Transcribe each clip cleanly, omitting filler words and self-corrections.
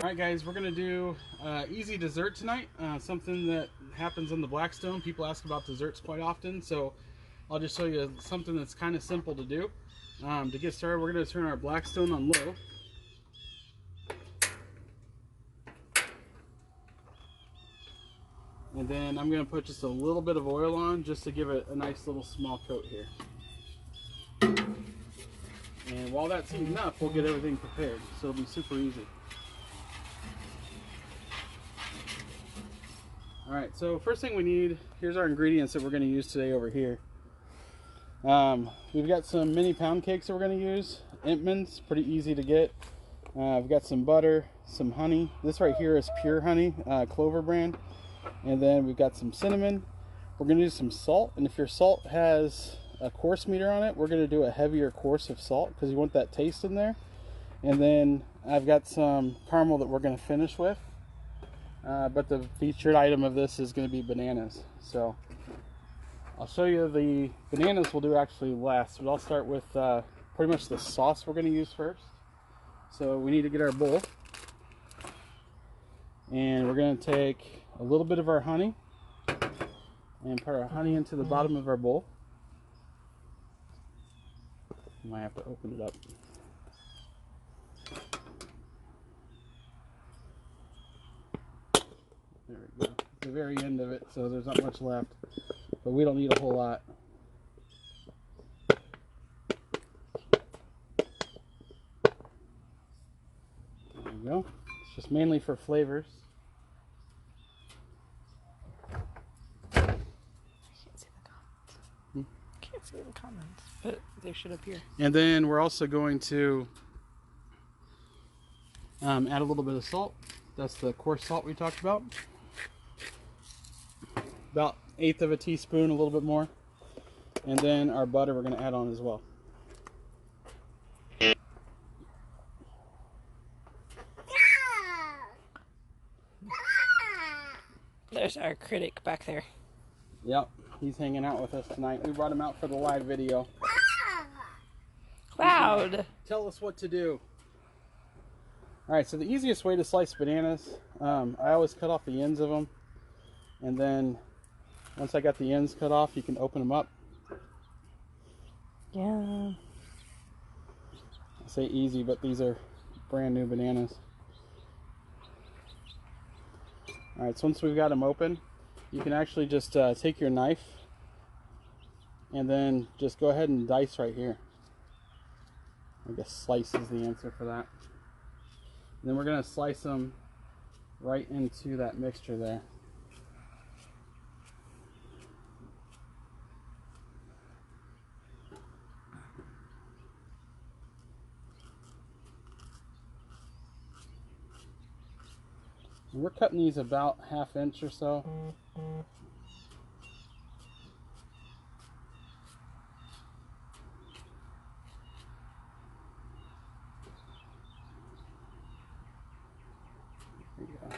Alright guys, we're going to do easy dessert tonight, something that happens on the Blackstone. People ask about desserts quite often, so I'll just show you something that's kind of simple to do. To get started, we're going to turn our Blackstone on low. And then I'm going to put just a little bit of oil on just to give it a nice little small coat here. And while that's heating up, we'll get everything prepared, so it'll be super easy. Alright, so first thing we need, here's our ingredients that we're going to use today over here. We've got some mini pound cakes that we're going to use. Entman's, pretty easy to get. We've got some butter, some honey. This right here is pure honey, Clover brand. And then we've got some cinnamon. We're going to do some salt, and if your salt has a coarse meter on it, we're going to do a heavier course of salt because you want that taste in there. And then I've got some caramel that we're going to finish with. But the featured item of this is going to be bananas. So I'll show you the bananas we'll do actually last, but I'll start with pretty much the sauce we're going to use first. So we need to get our bowl, and we're going to take a little bit of our honey and put our honey into the bottom of our bowl. You might have to open it up. There we go. It's the very end of it, so there's not much left, but we don't need a whole lot. There we go. It's just mainly for flavors. Can't see the comments. Can't see the comments, but they should appear. And then we're also going to add a little bit of salt. That's the coarse salt we talked about. About 1/8 of a teaspoon, a little bit more. And then our butter we're going to add on as well. There's our critic back there. Yep, he's hanging out with us tonight. We brought him out for the live video. Loud. Tell us what to do. Alright, so the easiest way to slice bananas, I always cut off the ends of them. And then once I got the ends cut off, you can open them up. Yeah. I say easy, but these are brand new bananas. Alright, so once we've got them open, you can actually just take your knife and then just go ahead and dice right here. I guess slice is the answer for that. And then we're going to slice them right into that mixture there. And we're cutting these about 1/2 inch or so. There you go.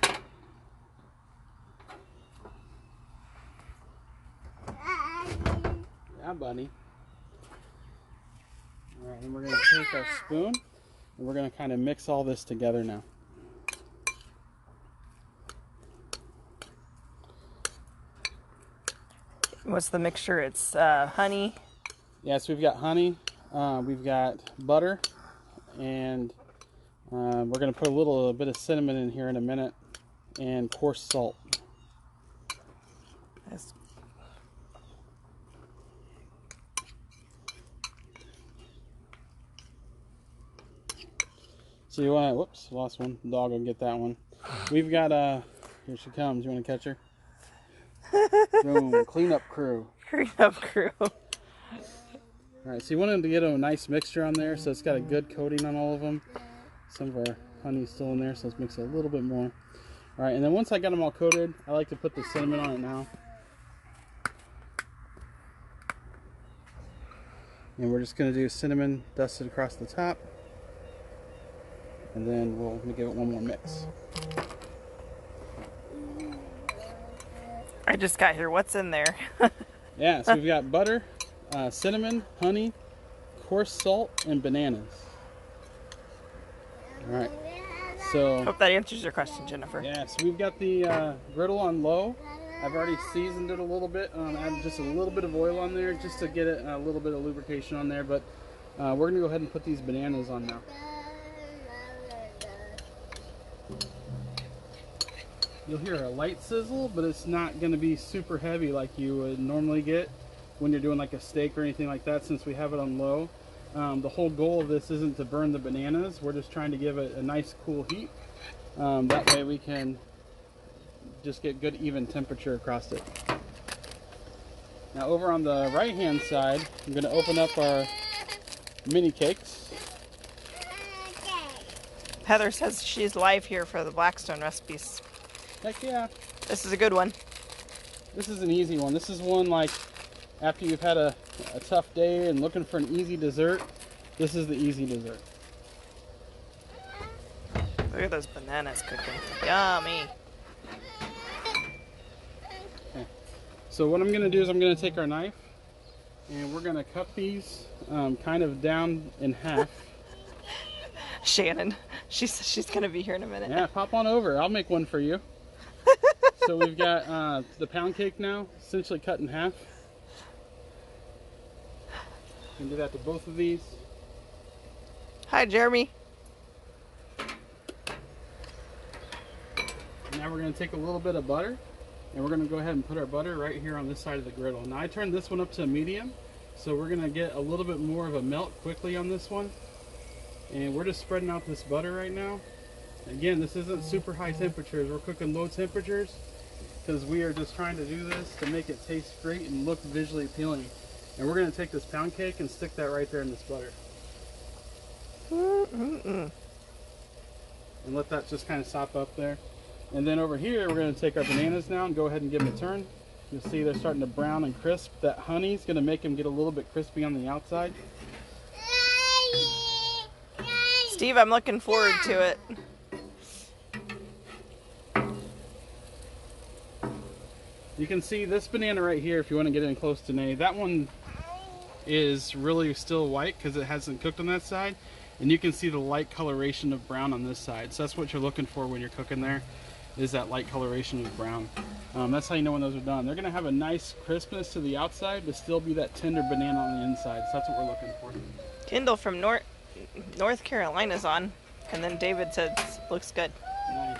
Yeah, buddy. Alright, and we're going to take our spoon and we're going to kind of mix all this together now. What's the mixture? It's honey. Yes, we've got honey, we've got butter, and we're going to put a little bit of cinnamon in here in a minute, and coarse salt. That's... So you want to, whoops, lost one. The dog will get that one. We've got, here she comes. You want to catch her? Boom, cleanup crew. Cleanup crew. Alright, so you want to get a nice mixture on there so it's got a good coating on all of them. Some of our honey's still in there, so let's mix it a little bit more. Alright, and then once I got them all coated, I like to put the cinnamon on it now. And we're just going to do cinnamon dusted across the top. And then we'll give it one more mix. I just got here. What's in there? Yeah, so we've got butter, cinnamon, honey, coarse salt, and bananas. Alright, So Hope that answers your question, Jennifer. yeah, so we've got the griddle on low. I've already seasoned it a little bit. Add just a little bit of oil on there just to get it a little bit of lubrication on there. But we're gonna go ahead and put these bananas on now. You'll hear a light sizzle, but it's not gonna be super heavy like you would normally get when you're doing like a steak or anything like that, since we have it on low. The whole goal of this isn't to burn the bananas. We're just trying to give it a nice cool heat. That way we can just get good even temperature across it. Now over on the right hand side, I'm going to open up our mini cakes. Heather says she's live here for the Blackstone recipes. Heck yeah. This is a good one. This is an easy one. This is one like after you've had a tough day and looking for an easy dessert, this is the easy dessert. Look at those bananas cooking. Yummy. Okay. So what I'm going to do is I'm going to take our knife and we're going to cut these kind of down in half. Shannon, she's going to be here in a minute. Yeah, pop on over. I'll make one for you. So we've got the pound cake now, essentially cut in half. You can do that to both of these. Hi, Jeremy. Now we're going to take a little bit of butter and we're going to go ahead and put our butter right here on this side of the griddle. Now I turned this one up to a medium, so we're going to get a little bit more of a melt quickly on this one. And we're just spreading out this butter right now. Again, this isn't super high temperatures. We're cooking low temperatures because we are just trying to do this to make it taste great and look visually appealing. And we're going to take this pound cake and stick that right there in this butter. And let that just kind of sop up there. And then over here, we're going to take our bananas now and go ahead and give them a turn. You'll see they're starting to brown and crisp. That honey is going to make them get a little bit crispy on the outside. Steve, I'm looking forward to it. You can see this banana right here if you want to get in close to Nay. That one is really still white because it hasn't cooked on that side. And you can see the light coloration of brown on this side. So that's what you're looking for when you're cooking there, is that light coloration of brown. That's how you know when those are done. They're going to have a nice crispness to the outside, but still be that tender banana on the inside. So that's what we're looking for. Kendall from North Carolina's on, and then David says looks good. Nice.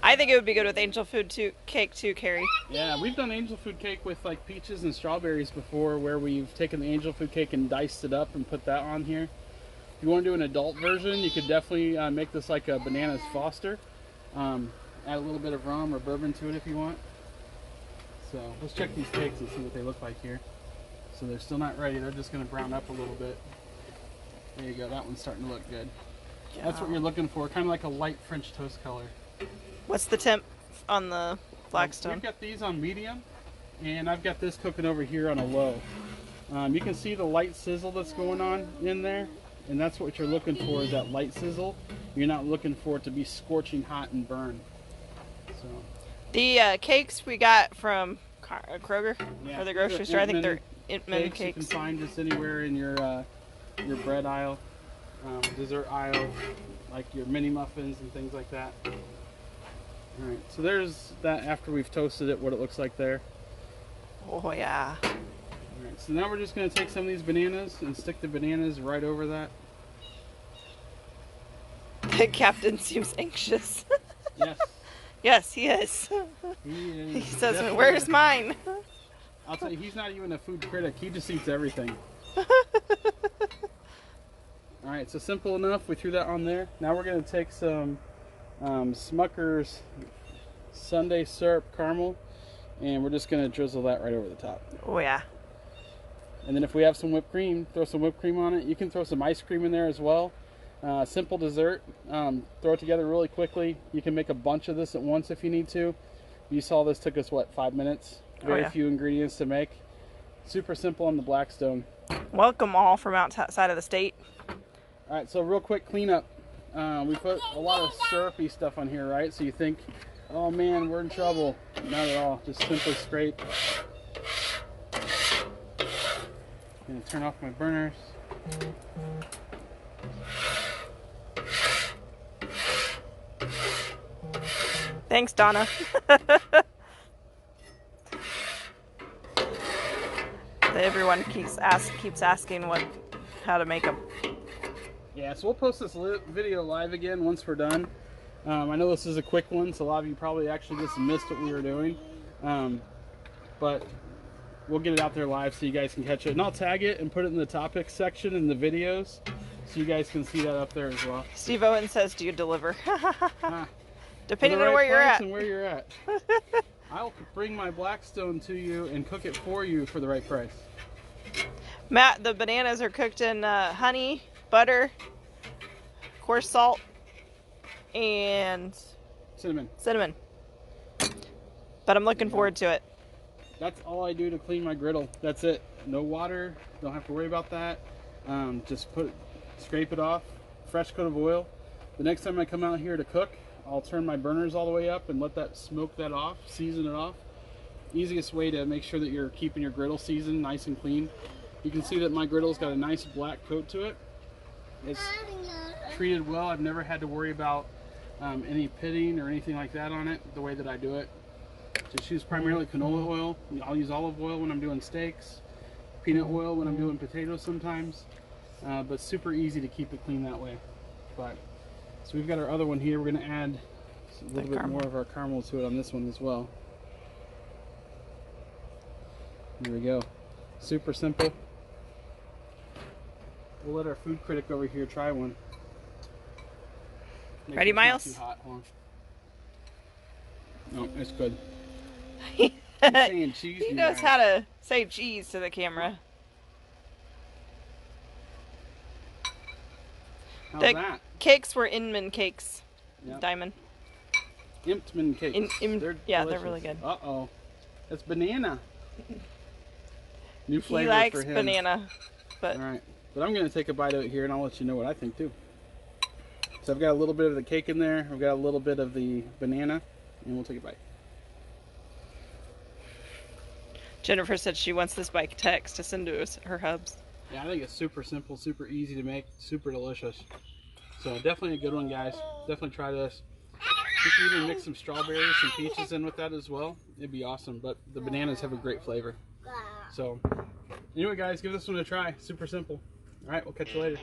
I think it would be good with angel food cake too, Carrie. Yeah, we've done angel food cake with like peaches and strawberries before, where we've taken the angel food cake and diced it up and put that on here. If you want to do an adult version, you could definitely make this like a bananas Foster. Add a little bit of rum or bourbon to it if you want. So let's check these cakes and see what they look like here. So they're still not ready. They're just going to brown up a little bit. There you go. That one's starting to look good. Yeah. That's what you're looking for, kind of like a light French toast color. What's the temp on the Blackstone? We've got these on medium, and I've got this cooking over here on a low. You can see the light sizzle that's going on in there, and that's what you're looking for, is that light sizzle. You're not looking for it to be scorching hot and burn. So the cakes we got from Kroger or the grocery store, I think they're Inman cakes. You can find just anywhere in your bread aisle, dessert aisle, like your mini muffins and things like that. Alright, so there's that after we've toasted it, what it looks like there. Oh yeah. Alright, so now we're just going to take some of these bananas and stick the bananas right over that. The captain seems anxious. Yes. Yes, he is. He says, "Where's mine?" I'll tell you, he's not even a food critic. He just eats everything. Alright, so simple enough. We threw that on there. Now we're going to take some Smucker's Sundae syrup caramel, and we're just going to drizzle that right over the top. Oh yeah. And then if we have some whipped cream, throw some whipped cream on it. You can throw some ice cream in there as well. Simple dessert. Throw it together really quickly. You can make a bunch of this at once if you need to. You saw this took us, what, 5 minutes? Very few ingredients to make. Super simple on the Blackstone. Welcome all from outside of the state. Alright, so real quick cleanup. We put a lot of syrupy stuff on here, right? So you think, oh man, we're in trouble. Not at all. Just simply scrape. I'm going to turn off my burners. Thanks, Donna. Everyone keeps asking how to make them. Yeah, so we'll post this video live again once we're done. I know this is a quick one, so a lot of you probably actually just missed what we were doing. But we'll get it out there live so you guys can catch it. And I'll tag it and put it in the topics section in the videos so you guys can see that up there as well. Steve Owen says, do you deliver? Depending on where you're at. And where you're at. I'll bring my Blackstone to you and cook it for you for the right price. Matt, the bananas are cooked in honey, butter, coarse salt, and cinnamon. But I'm looking forward to it. That's all I do to clean my griddle. That's it. No water. Don't have to worry about that. Just scrape it off. Fresh coat of oil. The next time I come out here to cook, I'll turn my burners all the way up and let that smoke that off, season it off. Easiest way to make sure that you're keeping your griddle seasoned nice and clean. You can see that my griddle's got a nice black coat to it. It's treated well. I've never had to worry about any pitting or anything like that on it the way that I do it. Just use primarily canola oil. I'll use olive oil when I'm doing steaks, peanut oil when I'm doing potatoes sometimes, but super easy to keep it clean that way. But so we've got our other one here. We're going to add a little bit more of our caramel to it on this one as well. There we go. Super simple. We'll let our food critic over here try one. Ready, Miles? Too hot. Hold on. No, it's good. Saying cheese. He knows how to say cheese to the camera. How's that? Cakes were Inman cakes. Yep. Diamond. Imptman cakes. They're really good. Uh-oh. That's banana. New flavor he likes for him. Banana. But all right. But I'm going to take a bite of it here and I'll let you know what I think too. So I've got a little bit of the cake in there. I've got a little bit of the banana and we'll take a bite. Jennifer said she wants this by text to send to her hubs. Yeah, I think it's super simple, super easy to make, super delicious. So definitely a good one, guys. Definitely try this. You can even mix some strawberries and peaches in with that as well. It'd be awesome, but the bananas have a great flavor. So anyway, guys, give this one a try. Super simple. All right, we'll catch you later.